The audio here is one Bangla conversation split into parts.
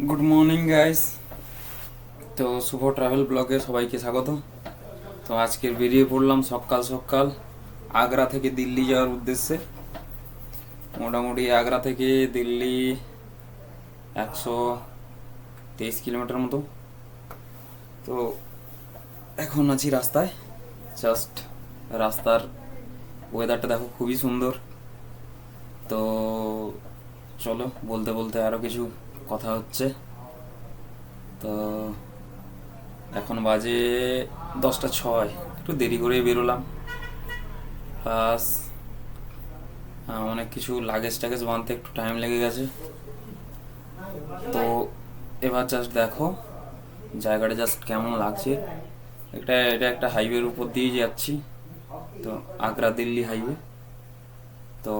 Good morning guys. তো শুভ ট্রাভেল ব্লগে সবাইকে স্বাগত। তো আজকের বেরিয়ে পড়লাম সকাল সকাল আগ্রা থেকে দিল্লি যাওয়ার উদ্দেশ্যে। মোটামুটি আগ্রা থেকে দিল্লি 123 কিলোমিটার মতো। তো এখন আছি রাস্তায়। জাস্ট রাস্তার ওয়েদারটা দেখো, খুবই সুন্দর। তো চলো, বলতে বলতে আরও কিছু কথা হচ্ছে। তো এখন বাজে 10টা 6, একটু দেরি করেই বেরোলাম। প্লাস অনেক কিছু লাগেজ টাগেজ বানতে একটু টাইম লেগে গেছে। তো এবার জাস্ট দেখো জায়গাটা জাস্ট কেমন লাগছে। এটা একটা হাইওয়ের উপর দিয়ে যাচ্ছি, তো আগ্রা দিল্লি হাইওয়ে। তো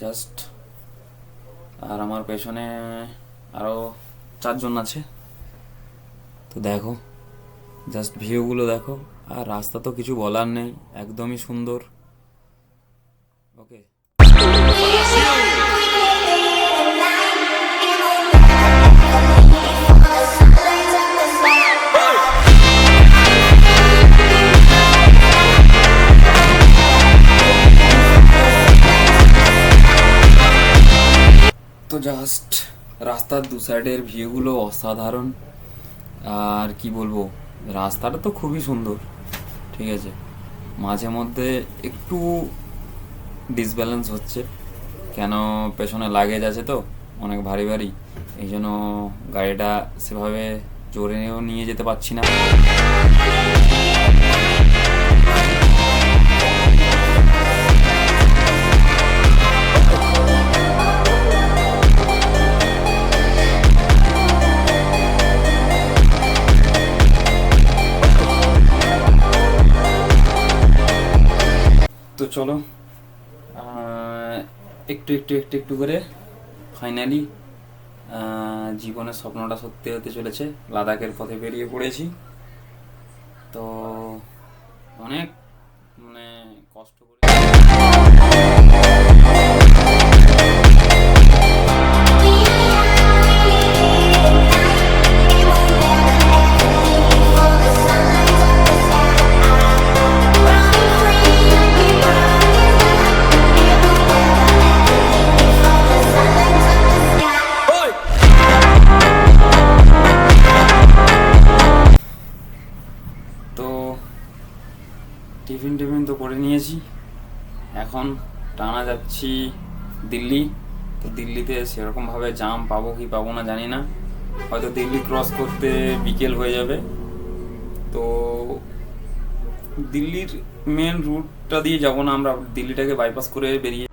জাস্ট আর আমার পেছনে আরও 4জন আছে। তো দেখো জাস্ট ভিউগুলো দেখো, আর রাস্তা তো কিছু বলার নেই, একদমই সুন্দর। ওকে, তো জাস্ট রাস্তার দু সাইডের ভিউগুলো অসাধারণ। আর কি বলবো, রাস্তাটা তো খুবই সুন্দর, ঠিক আছে। মাঝে মধ্যে একটু ডিসব্যালেন্স হচ্ছে, কেন পেছনে লাগেজ আছে তো অনেক ভারী ভারী, এই জন্য গাড়িটা সেভাবে জোরেও নিয়ে যেতে পারছি না। তো চলো, একটু একটু একটু একটু করে ফাইনালি জীবনের স্বপ্নটা সত্যি হতে চলেছে। লাদাখের পথে বেরিয়ে পড়েছি। তো অনেক মানে কষ্ট করে। তো টিফিন টিফিন তো করে নিয়েছি, এখন টানা যাচ্ছি দিল্লি। তো দিল্লিতে সেরকমভাবে জাম পাবো কি পাবো না জানি না, হয়তো দিল্লি ক্রস করতে বিকেল হয়ে যাবে। তো দিল্লির মেন রুটটা দিয়ে যাব না, আমরা দিল্লিটাকে বাইপাস করে বেরিয়ে।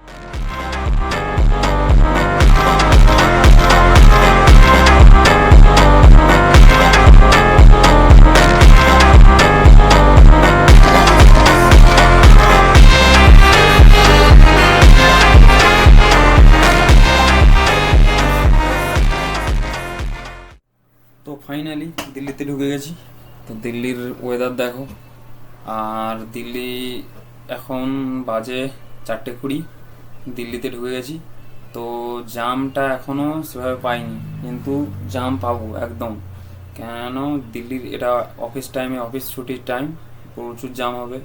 তো ফাইনালি দিল্লিতে ঢুকে গেছি। তো দিল্লির ওয়েদার দেখো, আর দিল্লি এখন বাজে 4টে 20, দিল্লিতে ঢুকে গেছি। তো জামটা এখনও সেভাবে পাইনি, কিন্তু জাম পাবো একদম। কেন, দিল্লির এটা অফিস টাইমে, অফিস ছুটির টাইম, প্রচুর জাম হবে।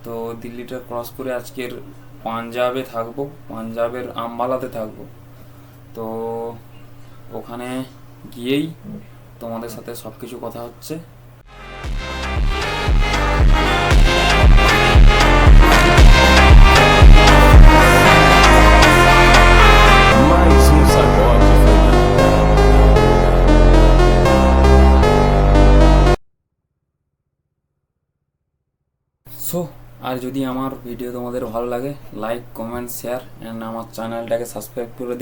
তো দিল্লিটা ক্রস করে আজকের পাঞ্জাবে থাকবো, পাঞ্জাবের আম্বালাতে থাকবো। তো ওখানে গিয়েই তোমাদের সাথে সব কিছু কথা হচ্ছে। সো আর যদি আমার ভিডিও তোমাদের ভালো লাগে, লাইক কমেন্ট শেয়ার অ্যান্ড আমার চ্যানেলটাকে সাবস্ক্রাইব করে দিই।